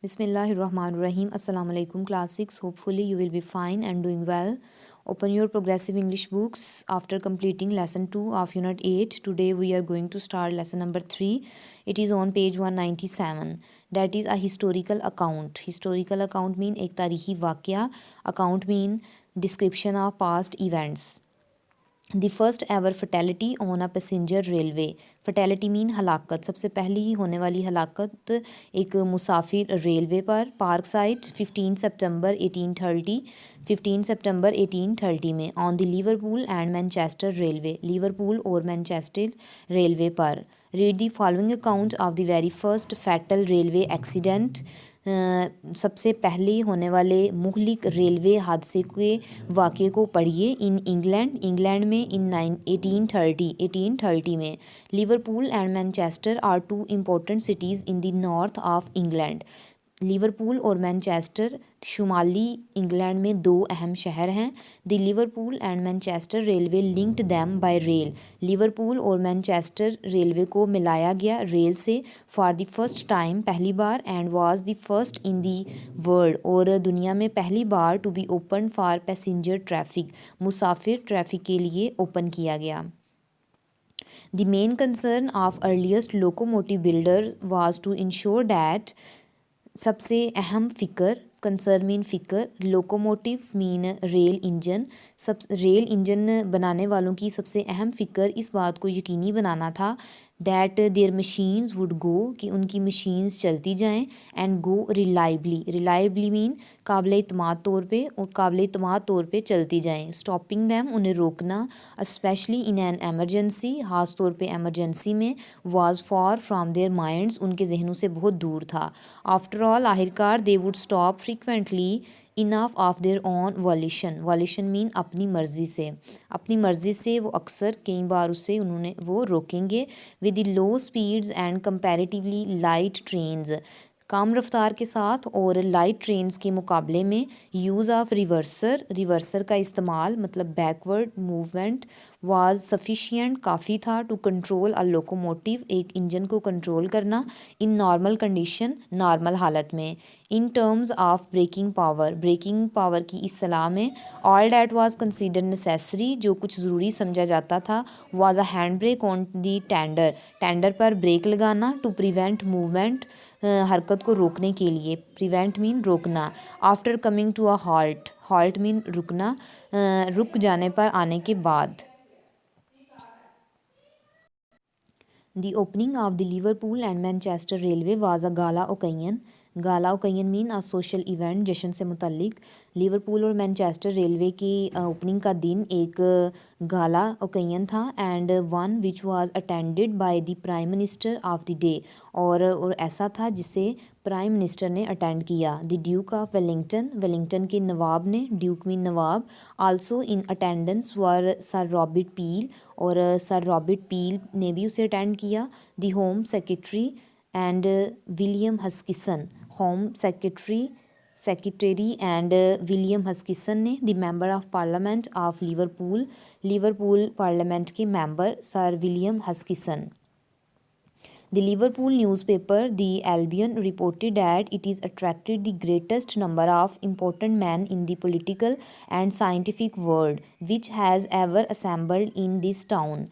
Bismillahirrahmanirrahim. Assalamu alaikum class 6. Hopefully you will be fine and doing well. Open your progressive English books after completing lesson 2 of unit 8. Today we are going to start lesson number 3. It is on page 197. That is a historical account. Historical account mean एक तारीखी वाक़या. Account mean description of past events. The first ever fatality on a passenger railway. Fatality mean हलाकत. सबसे पहली होने वाली हलाकत एक मुसाफिर railway पर. पार्क साइड 15 सितंबर 1830 में on the Liverpool and Manchester railway. Liverpool और मैनचेस्टर रेलवे पर. Read the following account of the very first fatal railway accident. सबसे पहले होने वाले मुहलिक रेलवे हादसे के वाक़े को पढ़िए. इन इंग्लैंड में इन 1830 में. Liverpool and Manchester are two important cities in the north of England. Liverpool और मैनचेस्टर शुमाली इंग्लैंड में दो अहम शहर हैं. The Liverpool and Manchester railway linked them by rail. Liverpool और मैनचेस्टर रेलवे को मिलाया गया रेल से. फॉर द फर्स्ट टाइम पहली बार. And was the first in the world और दुनिया में पहली बार. To be open for passenger traffic. मुसाफिर ट्रैफिक के लिए ओपन किया गया. The main concern of earliest locomotive builder was to ensure that. सबसे अहम फ़िक्र. कंसर्न मीन फ़िक्र. Locomotive mean rail engine. सब रेल इंजन बनाने वालों की सबसे अहम फ़िक्र इस बात को यकीनी बनाना था that there machines would go कि उनकी मशीन्स चलती जाएं. एंड गो रिलायबली मीन काबिल इत्माद तौर पे. और काबिल इत्माद तौर पे चलती जाएं. स्टॉपिंग दैम उन्हें रोकना. स्पेशली इन एन एमरजेंसी ख़ास तौर पे एमरजेंसी में. Was for from their minds उनके जहनों से बहुत दूर था. आफ्टर ऑल आखिरकार they would stop frequently enough of their own violation. Violation mean अपनी मर्ज़ी से. अपनी मर्ज़ी से वो अक्सर कई बार उससे वो रोकेंगे. With the low speeds and comparatively light trains. कम रफ्तार के साथ और लाइट ट्रेन्स के मुकाबले में. यूज़ ऑफ रिवर्सर का इस्तेमाल मतलब बैकवर्ड मूवमेंट. वाज सफिशिएंट काफ़ी था. टू कंट्रोल अ लोकोमोटिव एक इंजन को कंट्रोल करना. इन नॉर्मल कंडीशन नॉर्मल हालत में. In terms of braking power की इस्तेलाह में. All that was considered necessary जो कुछ ज़रूरी समझा जाता था. Was a hand brake on the tender पर ब्रेक लगाना. टू प्रिवेंट मूवमेंट हरकत को रोकने के लिए. प्रिवेंट मीन रोकना. After coming to a halt mean रुकना. रुक जाने पर आने के बाद. The opening of the Liverpool and Manchester railway was a gala occasion. Gala occasion mean a social event जश्न से मुतल्लिक. लिवरपूल और मैनचेस्टर रेलवे की ओपनिंग का दिन एक गाला ओकेजन था. And one which was attended by the prime minister of the day और ऐसा था जिसे प्राइम मिनिस्टर ने अटेंड किया. द ड्यूक ऑफ वेलिंगटन के नवाब ने. Duke mean Nawab. Also in attendance were sir Robert Peel और सर रॉबर्ट पील ने भी उसे अटेंड किया. The home secretary and William Huskisson. Home secretary and William Huskisson ने. The member of parliament of Liverpool parliament के member sir William Huskisson. The Liverpool newspaper, The Albion, reported that it is attracted the greatest number of important men in the political and scientific world, which has ever assembled in this town.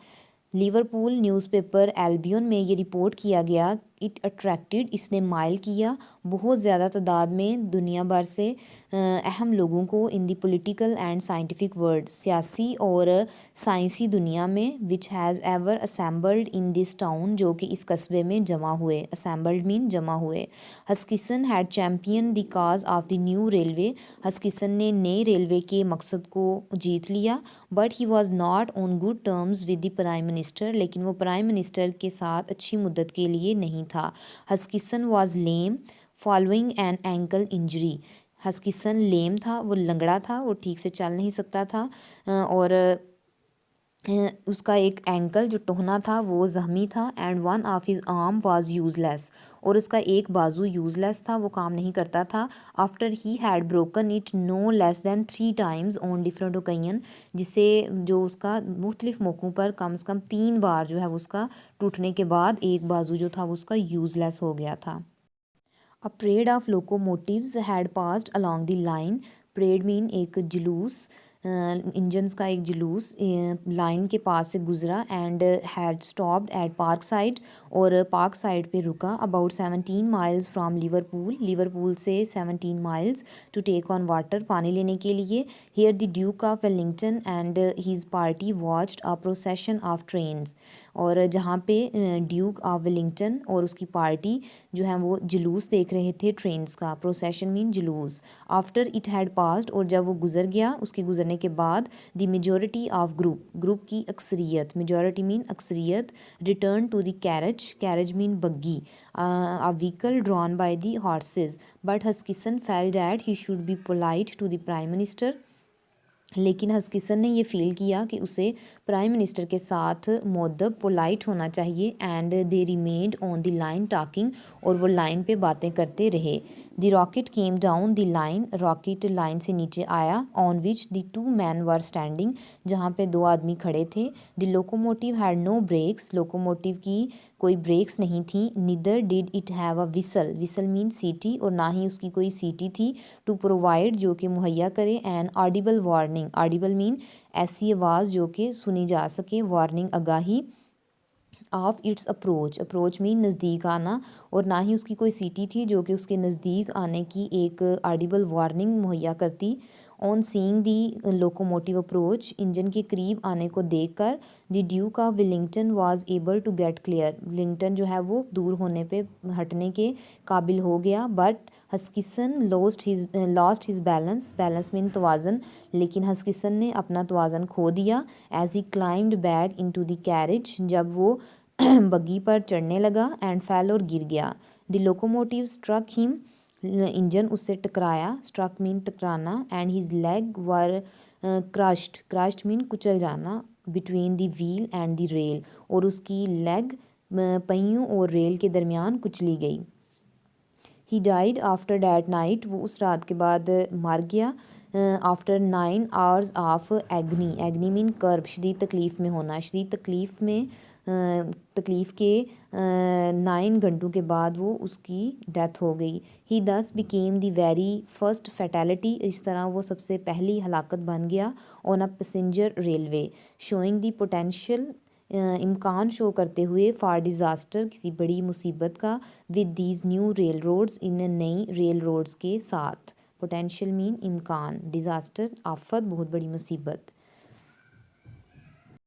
Liverpool newspaper Albion में ये report किया गया. It attracted इसने mile किया. बहुत ज़्यादा तादाद में दुनिया भर से अहम लोगों को. In the political and scientific world सियासी और साइंसी दुनिया में. Which has ever assembled in this town जो कि इस कस्बे में जमा हुए. असेंबल्ड मीन जमा हुए. Huskisson had champion the cause of the new railway. Huskisson ने नए रेलवे के मकसद को जीत लिया. But he was not on good terms with the prime minister. लेकिन वो प्राइम मिनिस्टर के साथ अच्छी मुद्दत के लिए नहीं था. Huskisson was lame following an ankle injury. Huskisson lame था. वो लंगड़ा था. वो ठीक से चल नहीं सकता था. और उसका एक एंकल जो टोहना था वो ज़ख्मी था. And one of his arm was useless. और उसका एक बाजू यूज़लेस था. वो काम नहीं करता था. After he had broken it no less than 3 times on different occasion. जिसे जो उसका मुख्तलिफ मौक़ों पर कम से कम 3 बार जो है उसका टूटने के बाद एक बाजू जो था वो उसका यूज़लेस हो गया था. A parade of locomotives had passed along the line. Parade mean एक जुलूस, इंजन्स का एक जुलूस लाइन के पास से गुजरा and had stopped at park side, और पार्क साइड पे रुका। About 17 miles from Liverpool, Liverpool से 17 miles, to take on water, पानी लेने के लिए। Here the Duke of Wellington and his party watched a procession of trains, और जहाँ पे ड्यूक ऑफ वेलिंगटन और उसकी पार्टी जो है वो जुलूस देख रहे थे ट्रेन्स का। प्रोसेशन मीन जुलूस। आफ्टर इट हैड पास्ड, और जब वो गुजर गया, उसके गुजरने के बाद, the majority of group, group की अक्सरियत, मेजॉरिटी मीन अक्सरियत, return to the carriage, carriage mean बग्गी, a vehicle drawn by the horses, but Huskisson felt that he should be polite to the prime minister. लेकिन Huskisson ने ये feel किया कि उसे प्राइम मिनिस्टर के साथ मुअद्दब पोलाइट होना चाहिए। And they remained on the line talking, और वो लाइन पे बातें करते रहे। The rocket came down the line, rocket line से नीचे आया। On which the 2 man were standing, जहाँ पे 2 आदमी खड़े थे। The locomotive had no brakes, locomotive की कोई ब्रेक्स नहीं थी। Neither did it have a whistle, whistle mean सीटी, और ना ही उसकी कोई सीटी थी। टू प्रोवाइड, जो कि मुहैया करे, an audible warning, audible mean ऐसी आवाज़ जो कि सुनी जा सके, वार्निंग आगाही, of its approach, approach mean नज़दीक आना, और ना ही उसकी कोई सीटी थी जो कि उसके नज़दीक आने की एक ऑडिबल वार्निंग मुहैया करती। On seeing the locomotive approach, engine के करीब आने को देखकर, the Duke of Wellington was able to get clear, Wellington जो है वो दूर होने पे हटने के काबिल हो गया। But Huskisson lost his balance, balance mean तवाज़न, लेकिन हस्किसन ने अपना तवाज़न खो दिया। As he climbed back into the carriage, जब वो बग्गी पर चढ़ने लगा। एंड फेल, और गिर गया। The locomotive struck him, engine उससे टकराया, स्ट्रक मीन टकराना। And his leg were crushed, crushed mean कुचल जाना, between the wheel and the rail, और उसकी लेग पहियों और रेल के दरमियान कुचली गई। He died after that night, वो उस रात के बाद मर गया। After 9 hours of agony, agony mean कर्ब, शदीद तकलीफ़ में होना, शदीद तकलीफ़ में तकलीफ़ के 9 घंटों के बाद वो उसकी डेथ हो गई। He thus became the very first fatality, इस तरह वो सबसे पहली हलाकत बन गया। On a passenger railway, showing the potential, इम्कान शो करते हुए, फॉर डिज़ास्टर, किसी बड़ी मुसीबत का। With these new rail roads, इन नई रेल रोड्स के साथ। पोटेंशियल मीन इम्कान, डिज़ास्टर आफत, बहुत बड़ी मुसीबत।